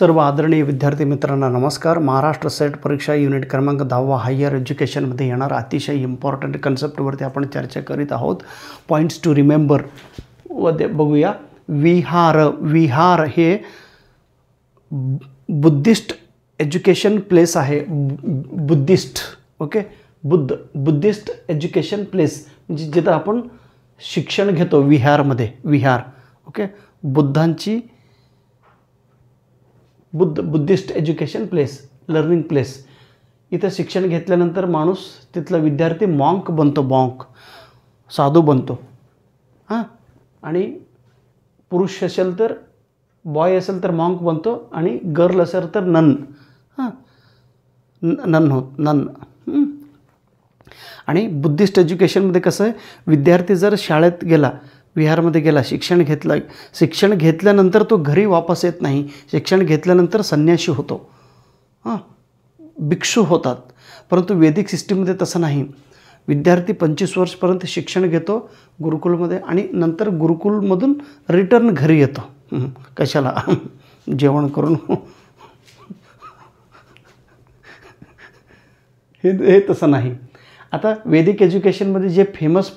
सर्व आदरणीय विद्यार्थी मित्रांना नमस्कार. महाराष्ट्र सेट परीक्षा युनिट क्रमांक 10 हायर एज्युकेशनमध्ये येणारा अतिशय इम्पॉर्टंट कन्सेप्टवरती आपण चर्चा करीत आहोत. पॉईंट्स टू रिमेंबर मध्ये बघूया. विहार हे बुद्धिस्ट एज्युकेशन प्लेस आहे. Buddhist okay Buddhist education place म्हणजे जिथं आपण शिक्षण घेतो. विहार ओके बुद्धांची Buddhist education place learning place. इथं शिक्षण घेतल्यानंतर माणूस तिथला विद्यार्थी मॉन्क बनतो. साधू बनतो. आणि पुरुष असेल तर बॉय असेल तर मॉन्क बनतो आणि गर्ल असेल तर नन आणि बुद्धिस्ट एज्युकेशनमध्ये कसं आहे, विद्यार्थी जर शाळेत गेला, विहारमध्ये गेला, शिक्षण घेतल्यानंतर तो घरी वापस येत नाही. शिक्षण घेतल्यानंतर संन्यासी होतो, भिक्षू होतात. परंतु वैदिक सिस्टीममध्ये तसं नाही. विद्यार्थी 25 वर्षपर्यंत शिक्षण घेतो गुरुकुलमध्ये आणि नंतर गुरुकुलमधून रिटर्न घरी येतो. कशाला? जेवण करून. हे तसं नाही. आता वैदिक एज्युकेशनमध्ये जे फेमस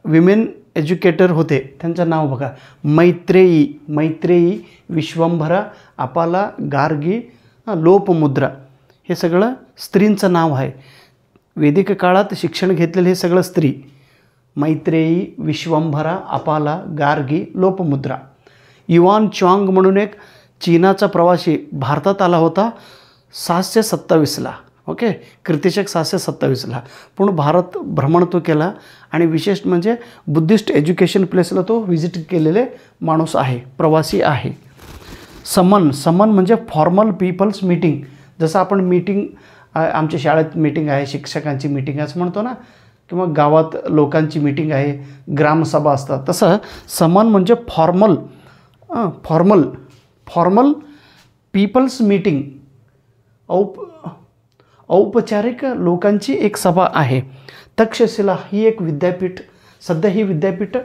विमेन एज्युकेटर होते त्यांचं नाव बघा. मैत्रेयी, विश्वंभरा, अपाला, गार्गी, लोपमुद्रा. हे सगळं स्त्रींचं नाव आहे. वैदिक काळात शिक्षण घेतलेलं हे सगळं स्त्री. मैत्रेयी, विश्वंभरा, अपाला, गार्गी, लोपमुद्रा. युआन च्वांग म्हणून एक चीनाचा प्रवासी भारतात आला होता 727ला. ओके कीर्तिशक 727ला. पण भारत भ्रमण तो केला आणि विशेष म्हणजे बुद्धिस्ट एज्युकेशन प्लेसला तो व्हिजिट केलेले माणूस आहे, प्रवासी आहे. समन म्हणजे फॉर्मल पीपल्स मीटिंग. जसं आपण मीटिंग आमच्या शाळेत मीटिंग आहे, शिक्षकांची मीटिंग असं म्हणतो ना, किंवा गावात लोकांची मीटिंग आहे, ग्रामसभा असतात. तसं समन म्हणजे फॉर्मल पीपल्स मीटिंग. औपचारिक लोकांची एक सभा आहे. तक्षशिला ही एक विद्यापीठ, सध्या ही विद्यापीठ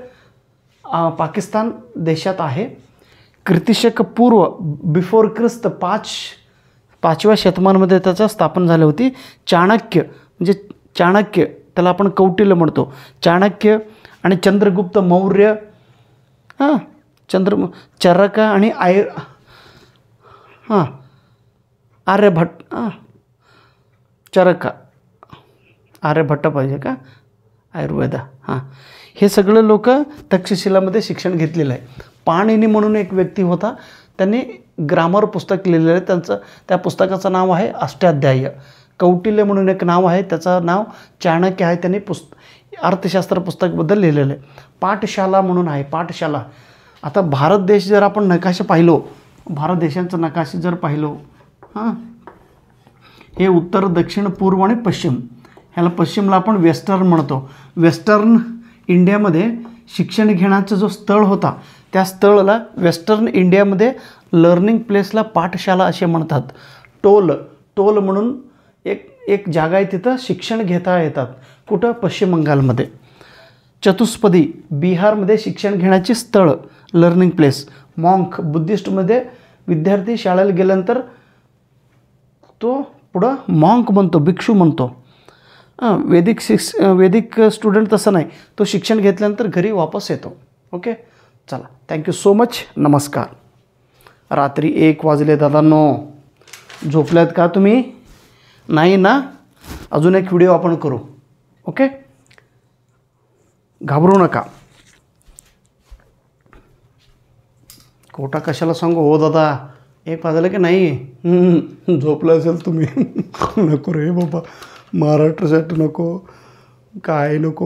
पाकिस्तान देशात आहे. कीर्तिशक पूर्व बिफोर ख्रिस्त 5व्या शतमानामध्ये त्याचा स्थापन झाली होती. चाणक्य त्याला आपण कौटिल्य म्हणतो. चाणक्य आणि चंद्रगुप्त मौर्य, चरका आणि आर्यभट्ट पाहिजे का, आयुर्वेद. हे सगळे लोक तक्षशिलामध्ये शिक्षण घेतलेलं आहे. पाणिनी म्हणून एक व्यक्ती होता, त्यांनी ग्रामर पुस्तक लिहिलेलं आहे. त्या पुस्तकाचं नाव आहे अष्टाध्यायी. कौटिल्य म्हणून एक नाव आहे, त्याचं नाव चाणक्य आहे. त्यांनी अर्थशास्त्र पुस्तकबद्दल लिहिलेलं आहे. पाठशाला म्हणून आहे, पाठशाला. आता भारत देश जर आपण नकाशा पाहिलो, भारत देशांचं नकाशे जर पाहिलो, हे उत्तर, दक्षिण, पूर्व आणि पश्चिम. ह्याला पश्चिमला आपण वेस्टर्न म्हणतो. वेस्टर्न इंडियामध्ये शिक्षण घेण्याचा जो स्थळ होता, त्या स्थळाला वेस्टर्न इंडियामध्ये लर्निंग प्लेसला पाठशाला असे म्हणतात. टोल म्हणून एक जागा आहे, तिथं शिक्षण घेता येतात. कुठं? पश्चिम बंगालमध्ये. चतुष्पदी बिहारमध्ये शिक्षण घेण्याची स्थळ, लर्निंग प्लेस. मॉन्क बुद्धिस्टमध्ये विद्यार्थी शाळेला गेल्यानंतर तो पुढं मॉन्क बनतो, भिक्षू बनतो. वैदिक स्टुडंट तसं नाही, तो शिक्षण घेतल्यानंतर घरी वापस येतो. ओके चला, थँक्यू सो मच. नमस्कार. रात्री 1 वाजले दादांनो. झोपल्यात का तुम्ही? नाही ना? अजून एक व्हिडिओ आपण करू. ओके घाबरू नका. खोटा कशाला सांगू हो दादा, 1 वाजलं की नाही? झोपलं असेल तुम्ही. नको रे बाबा, महाराष्ट्रासाठी नको, काय नको.